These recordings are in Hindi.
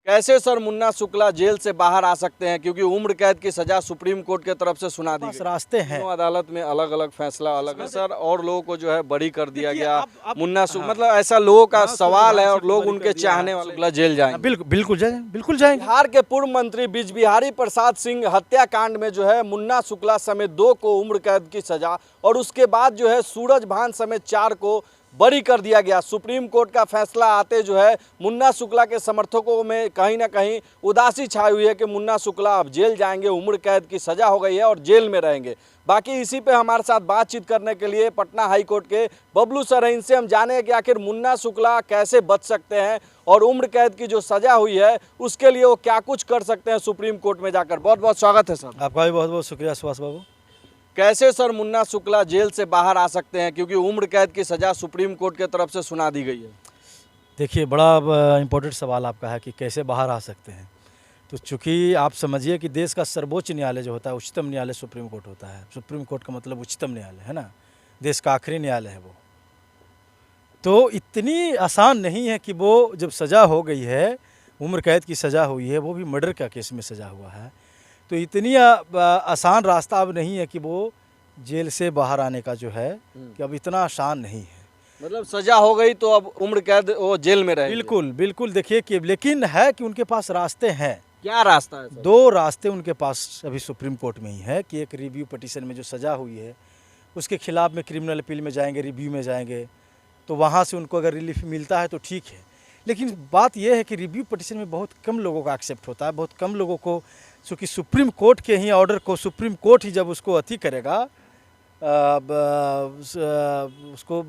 कैसे सर मुन्ना शुक्ला जेल से बाहर आ सकते हैं, क्योंकि उम्र कैद की सजा सुप्रीम कोर्ट के तरफ से सुना दी पास गई। रास्ते हैं। दोनों अदालत में अलग अलग फैसला अलग है सर, और लोगों को जो है बरी कर दिया देखिए, गया। आप मुन्ना हाँ। मतलब ऐसा लोगों का हाँ, सवाल है संविधान और से लोग बरी उनके कर दिया चाहने है। वाले शुक्ला जेल जाएंगे। बिल्कुल जाएंगे, बिल्कुल जाएंगे। बिहार के पूर्व मंत्री बिहारी प्रसाद सिंह हत्याकांड में जो है मुन्ना शुक्ला समेत 2 को उम्र कैद की सजा और उसके बाद जो है सूरज भान समेत 4 को बरी कर दिया गया। सुप्रीम कोर्ट का फैसला आते जो है मुन्ना शुक्ला के समर्थकों में कहीं ना कहीं उदासी छाई हुई है कि मुन्ना शुक्ला अब जेल जाएंगे, उम्र कैद की सजा हो गई है और जेल में रहेंगे। बाकी इसी पे हमारे साथ बातचीत करने के लिए पटना हाई कोर्ट के बबलू सर हैं, इनसे हम जाने कि आखिर मुन्ना शुक्ला कैसे बच सकते हैं और उम्र कैद की जो सजा हुई है उसके लिए वो क्या कुछ कर सकते हैं सुप्रीम कोर्ट में जाकर। बहुत बहुत स्वागत है सर। आपका भी बहुत बहुत शुक्रिया सुभाष बाबू। कैसे सर मुन्ना शुक्ला जेल से बाहर आ सकते हैं, क्योंकि उम्र कैद की सजा सुप्रीम कोर्ट की तरफ से सुना दी गई है। देखिए, बड़ा इम्पोर्टेंट सवाल आपका है कि कैसे बाहर आ सकते हैं। तो चूँकि आप समझिए कि देश का सर्वोच्च न्यायालय जो होता है, उच्चतम न्यायालय सुप्रीम कोर्ट होता है। सुप्रीम कोर्ट का मतलब उच्चतम न्यायालय है ना, देश का आखिरी न्यायालय है वो। तो इतनी आसान नहीं है कि वो जब सज़ा हो गई है, उम्र कैद की सज़ा हुई है, वो भी मर्डर का केस में सज़ा हुआ है, तो इतनी आसान रास्ता अब नहीं है कि वो जेल से बाहर आने का जो है कि अब इतना आसान नहीं है। मतलब सजा हो गई तो अब उम्र कैद वो जेल में रहेंगे। बिल्कुल बिल्कुल। देखिए कि लेकिन है कि उनके पास रास्ते हैं। क्या रास्ता है सर? 2 रास्ते उनके पास अभी सुप्रीम कोर्ट में ही है कि एक रिव्यू पिटीशन में जो सज़ा हुई है उसके खिलाफ में क्रिमिनल अपील में जाएंगे, रिव्यू में जाएंगे, तो वहाँ से उनको अगर रिलीफ मिलता है तो ठीक है। लेकिन बात यह है कि रिव्यू पिटीशन में बहुत कम लोगों का एक्सेप्ट होता है, बहुत कम लोगों को, चूँकि सुप्रीम कोर्ट के ही ऑर्डर को सुप्रीम कोर्ट ही जब उसको अति करेगा, उसको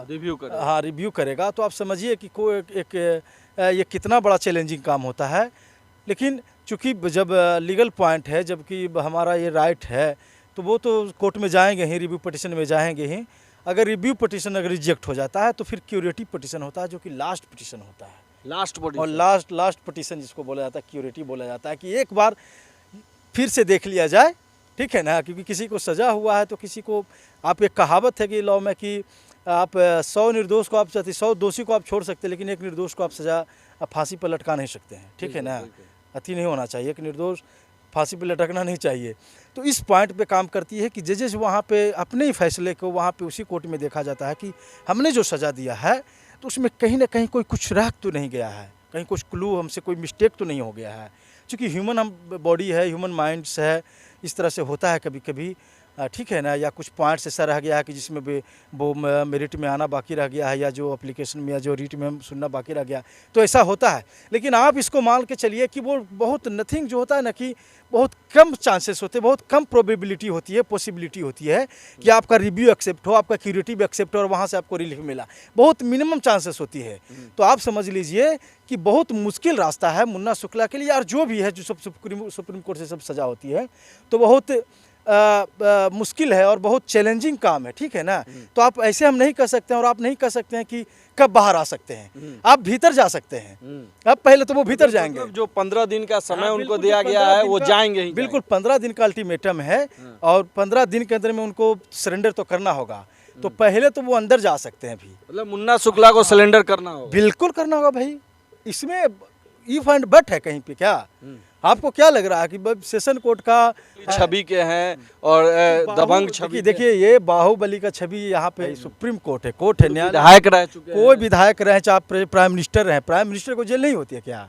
रिव्यू करेगा। हाँ रिव्यू करेगा, तो आप समझिए कि कोई ये कितना बड़ा चैलेंजिंग काम होता है। लेकिन चूँकि जब लीगल पॉइंट है, जबकि हमारा ये राइट है, तो वो तो कोर्ट में जाएंगे ही, रिव्यू पिटीशन में जाएंगे ही। अगर रिव्यू पिटीशन अगर रिजेक्ट हो जाता है तो फिर क्यूरेटिव पिटीशन होता है, जो कि लास्ट पिटीशन होता है। और लास्ट पिटीशन जिसको बोला जाता है क्यूरेटिव बोला जाता है, कि एक बार फिर से देख लिया जाए, ठीक है ना। क्योंकि किसी को सज़ा हुआ है तो किसी को, आप एक कहावत है कि लॉ में कि आप 100 निर्दोष को आप 100 दोषी को आप छोड़ सकते हैं, लेकिन एक निर्दोष को आप सज़ा फांसी पर लटका नहीं सकते हैं, ठीक है ना। अति नहीं होना चाहिए, एक निर्दोष फांसी पर लटकना नहीं चाहिए। तो इस पॉइंट पे काम करती है कि जजेस वहाँ पे अपने ही फैसले को वहाँ पे उसी कोर्ट में देखा जाता है कि हमने जो सज़ा दिया है तो उसमें कहीं ना कहीं कोई कुछ रह तो नहीं गया है, कहीं कुछ क्लू, हमसे कोई मिस्टेक तो नहीं हो गया है। क्योंकि ह्यूमन हम बॉडी है, ह्यूमन माइंड्स है, इस तरह से होता है कभी कभी, ठीक है ना। या कुछ पॉइंट्स ऐसा रह गया है कि जिसमें वो मेरिट में आना बाकी रह गया है, या जो एप्लीकेशन में या जो रीट में हम सुनना बाकी रह गया, तो ऐसा होता है। लेकिन आप इसको मान के चलिए कि वो बहुत नथिंग जो होता है ना, कि बहुत कम चांसेस होते हैं, बहुत कम प्रोबेबिलिटी होती है, पॉसिबिलिटी होती है कि आपका रिव्यू एक्सेप्ट हो, आपका क्यूरेटिव एक्सेप्ट हो और वहाँ से आपको रिलीफ मिला। बहुत मिनिमम चांसेस होती है। तो आप समझ लीजिए कि बहुत मुश्किल रास्ता है मुन्ना शुक्ला के लिए, और जो भी है, जो सब सुप्रीम कोर्ट से सब सज़ा होती है, तो बहुत मुश्किल है और बहुत चैलेंजिंग काम है, ठीक है ना। तो आप ऐसे हम नहीं कर सकते हैं, और आप नहीं कर सकते हैं कि कब बाहर आ सकते हैं। आप भीतर जा सकते हैं। अब पहले तो वो भीतर जाएंगे। मतलब जो 15 दिन का समय उनको दिया गया है वो जाएंगे ही। बिल्कुल 15 दिन का अल्टीमेटम है, और 15 दिन के अंदर में उनको सरेंडर तो करना होगा। तो पहले तो वो अंदर जा सकते हैं भी। मतलब मुन्ना शुक्ला को सरेंडर करना होगा। बिल्कुल करना होगा भाई, इसमें इफ एंड बट है कहीं पे क्या? आपको क्या लग रहा है कि सेशन कोर्ट का छवि के हैं और दबंग छवि? देखिए, ये बाहुबली का छवि यहाँ पे सुप्रीम कोर्ट है, कोर्ट है, न्यायालय। विधायक रह चुके हैं, कोई विधायक रहे, चाहे प्राइम मिनिस्टर रहे, प्राइम मिनिस्टर को जेल नहीं होती है क्या?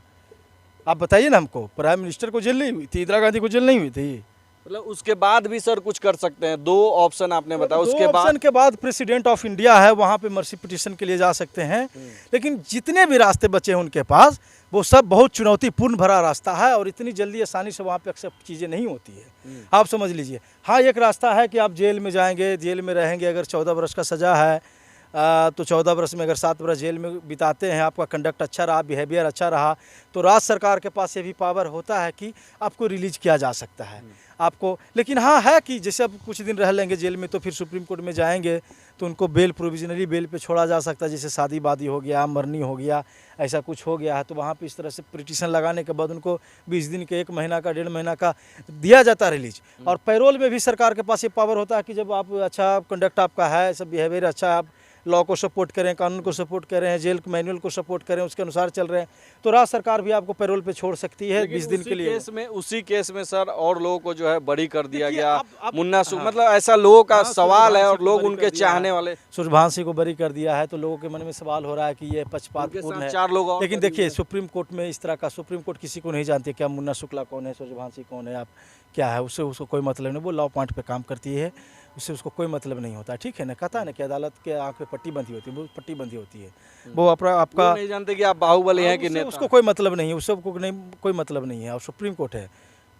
आप बताइए ना हमको। प्राइम मिनिस्टर को जेल नहीं हुई थी, इंदिरा गांधी को जेल नहीं हुई थी। मतलब उसके बाद भी सर कुछ कर सकते हैं। 2 ऑप्शन आपने बताया। उसके ऑप्शन के बाद प्रेसिडेंट ऑफ इंडिया है, वहाँ पे मर्सी पिटीशन के लिए जा सकते हैं। लेकिन जितने भी रास्ते बचे हैं उनके पास, वो सब बहुत चुनौतीपूर्ण भरा रास्ता है, और इतनी जल्दी आसानी से वहाँ पे एक्सेप्ट चीज़ें नहीं होती है। आप समझ लीजिए, हाँ एक रास्ता है कि आप जेल में जाएंगे, जेल में रहेंगे। अगर 14 वर्ष का सज़ा है तो 14 वर्ष में अगर 7 वर्ष जेल में बिताते हैं, आपका कंडक्ट अच्छा रहा, बिहेवियर अच्छा रहा, तो राज्य सरकार के पास ये भी पावर होता है कि आपको रिलीज किया जा सकता है आपको। लेकिन हाँ है कि जैसे अब कुछ दिन रह लेंगे जेल में, तो फिर सुप्रीम कोर्ट में जाएंगे तो उनको बेल, प्रोविजनली बेल पे छोड़ा जा सकता है। जैसे शादी वादी हो गया, मरनी हो गया, ऐसा कुछ हो गया है, तो वहाँ पे इस तरह से पिटीशन लगाने के बाद उनको 20 दिन के, 1 महीना का, 1.5 महीना का दिया जाता है रिलीज। और पैरोल में भी सरकार के पास ये पावर होता है कि जब आप अच्छा कंडक्ट आपका है, सब बिहेवियर अच्छा, आप लॉ को सपोर्ट करें, कानून को सपोर्ट कर रहे हैं, जेल मैनुअल को सपोर्ट करें, उसके अनुसार चल रहे हैं, तो राज्य सरकार भी आपको पैरोल पे छोड़ सकती है 20 दिन के लिए। उसी केस में सर और लोगों को जो है बड़ी कर दिया गया। मुन्ना हाँ, मतलब ऐसा लोगों का सवाल है और सूरजभान लोग सिंह को उनके बरी कर दिया चाहने है। वाले। सूरजभान सिंह को बरी कर दिया है, तो लोगों के मन में सवाल हो रहा है कि ये पक्षपातपूर्ण है। 4 लोग और लेकिन बरी देखिए हुए। सुप्रीम कोर्ट में इस तरह का, सुप्रीम कोर्ट किसी को नहीं जानती क्या मुन्ना शुक्ला कौन है, सूरजभान सिंह कौन है, आप क्या है, उससे उसको कोई मतलब नहीं। वो लॉ पॉइंट पे काम करती है, उससे उसको कोई मतलब नहीं होता, ठीक है ना। कहता है ना कि अदालत के आँख पे पट्टी बंधी होती है, वो पट्टी बंधी होती है, वो आपका वो नहीं जानते कि आप बाहुबली हैं कि उससे नेता। उसको कोई मतलब नहीं है, उससे कोई मतलब नहीं है। और सुप्रीम कोर्ट है,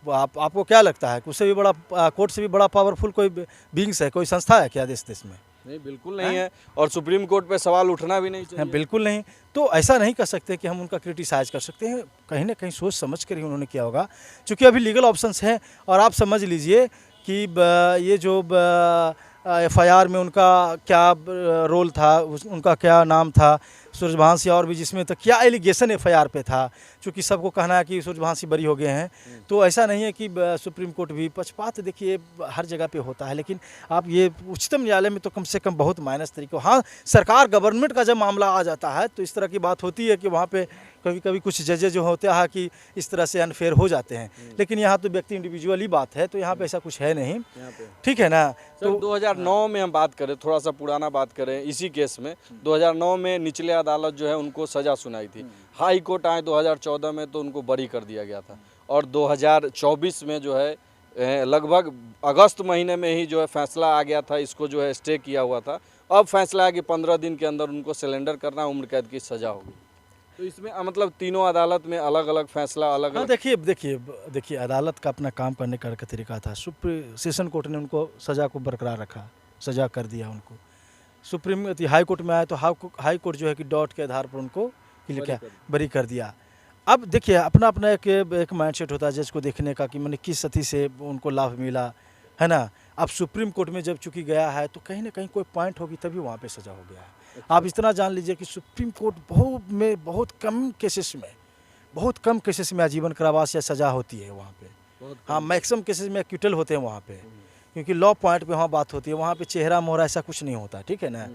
वो आपको क्या लगता है कि उससे भी बड़ा, कोर्ट से भी बड़ा पावरफुल कोई बींग्स है, कोई संस्था है क्या देश में? नहीं, बिल्कुल नहीं है। और सुप्रीम कोर्ट पे सवाल उठना भी नहीं चाहिए। हाँ, बिल्कुल नहीं। तो ऐसा नहीं कर सकते कि हम उनका क्रिटिसाइज कर सकते हैं, कहीं ना कहीं सोच समझ कर ही उन्होंने किया होगा, क्योंकि अभी लीगल ऑप्शंस हैं। और आप समझ लीजिए कि ये जो FIR में उनका क्या रोल था, उनका क्या नाम था, सूरजभान सिंह, और भी जिसमें तो क्या एलिगेशन FIR पे था, क्योंकि सबको कहना है कि सूरजभान सिंह बरी हो गए हैं। तो ऐसा नहीं है कि सुप्रीम कोर्ट भी पक्षपात, देखिए हर जगह पे होता है, लेकिन आप ये उच्चतम न्यायालय में तो कम से कम बहुत माइनस तरीके। हाँ, सरकार गवर्नमेंट का जब मामला आ जाता है तो इस तरह की बात होती है कि वहाँ पे कभी कभी कुछ जजेज जो होते हैं कि इस तरह से अनफेयर हो जाते हैं, लेकिन यहाँ तो व्यक्ति इंडिविजुअली बात है, तो यहाँ पे ऐसा कुछ है नहीं, ठीक है ना। तो 2009 में हम बात करें, थोड़ा सा पुराना बात करें, इसी केस में 2009 में निचले अदालत जो है उनको सज़ा सुनाई थी। हाई कोर्ट आए 2014 में तो उनको बरी कर दिया गया था। और 2024 में जो है लगभग अगस्त महीने में ही जो है फैसला आ गया था, इसको जो है स्टे किया हुआ था। अब फैसला है कि 15 दिन के अंदर उनको सरेंडर करना, उम्र कैद की सज़ा होगी। तो इसमें मतलब तीनों अदालत में अलग अलग फैसला, अलग हाँ, अलग। देखिए अदालत का अपना काम करने का तरीका था। सेशन कोर्ट ने उनको सज़ा को बरकरार रखा, सज़ा कर दिया उनको। सुप्रीम हाई कोर्ट में आए तो हाई कोर्ट जो है कि डॉट के आधार पर उनको क्या बरी कर दिया। अब देखिए अपना अपना एक माइंडसेट होता है जज को देखने का कि मैंने किस स्थिति से उनको लाभ मिला, है ना। अब सुप्रीम कोर्ट में जब चूंकि गया है तो कहीं ना कहीं कोई पॉइंट होगी तभी वहाँ पे सज़ा हो गया है। आप इतना जान लीजिए कि सुप्रीम कोर्ट बहुत कम केसेस में आजीवन कारावास या सज़ा होती है वहाँ पे। हाँ, मैक्सिमम केसेस में एक्यूटल होते हैं वहाँ पे, क्योंकि लॉ पॉइंट पे वहाँ बात होती है, वहाँ पे चेहरा मोहरा ऐसा कुछ नहीं होता, ठीक है ना।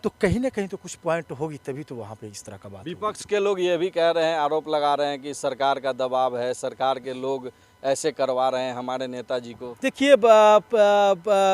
तो कहीं ना कहीं तो कुछ पॉइंट होगी तभी तो वहाँ पे इस तरह का बात होगी। विपक्ष के लोग ये भी कह रहे हैं, आरोप लगा रहे हैं कि सरकार का दबाव है, सरकार के लोग ऐसे करवा रहे हैं हमारे नेताजी को। देखिए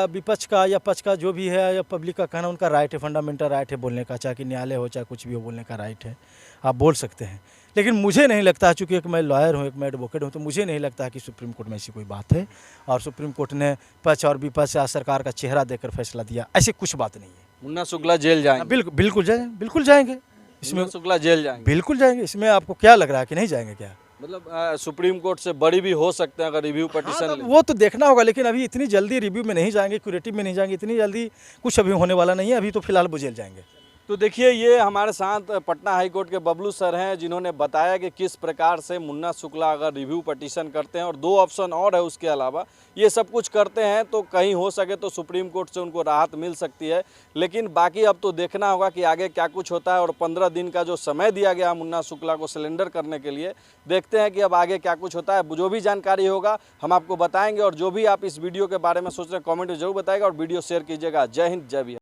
विपक्ष का या पक्ष का जो भी है या पब्लिक का कहना, उनका राइट है, फंडामेंटल राइट है बोलने का, चाहे कि न्यायालय हो चाहे कुछ भी हो, बोलने का राइट है, आप बोल सकते हैं। लेकिन मुझे नहीं लगता, चूँकि एक मैं लॉयर हूँ, एक मैं एडवोकेट हूँ, तो मुझे नहीं लगता कि सुप्रीम कोर्ट में ऐसी कोई बात है और सुप्रीम कोर्ट ने पक्ष और विपक्ष या सरकार का चेहरा देकर फैसला दिया, ऐसी कुछ बात नहीं है। मुन्ना शुक्ला जेल जाएंगे? बिल्कुल जाएंगे इसमें, मुन्ना शुक्ला जेल जाएंगे? बिल्कुल जाएंगे। इसमें आपको क्या लग रहा है कि नहीं जाएंगे क्या? मतलब सुप्रीम कोर्ट से बड़ी भी हो सकते हैं अगर रिव्यू पिटीशन। हाँ, वो तो देखना होगा, लेकिन अभी इतनी जल्दी रिव्यू में नहीं जाएंगे, क्यूरेटिव में नहीं जाएंगे, इतनी जल्दी कुछ अभी होने वाला नहीं है। अभी तो फिलहाल वो जेल जाएंगे। तो देखिए, ये हमारे साथ पटना हाई कोर्ट के बबलू सर हैं, जिन्होंने बताया कि किस प्रकार से मुन्ना शुक्ला अगर रिव्यू पिटीशन करते हैं और 2 ऑप्शन और है उसके अलावा, ये सब कुछ करते हैं तो कहीं हो सके तो सुप्रीम कोर्ट से उनको राहत मिल सकती है। लेकिन बाकी अब तो देखना होगा कि आगे क्या कुछ होता है। और 15 दिन का जो समय दिया गया मुन्ना शुक्ला को सरेंडर करने के लिए, देखते हैं कि अब आगे क्या कुछ होता है। जो भी जानकारी होगा हम आपको बताएंगे। और जो भी आप इस वीडियो के बारे में सोच रहे हैं कॉमेंट में जरूर बताएगा और वीडियो शेयर कीजिएगा। जय हिंद, जय बिहार।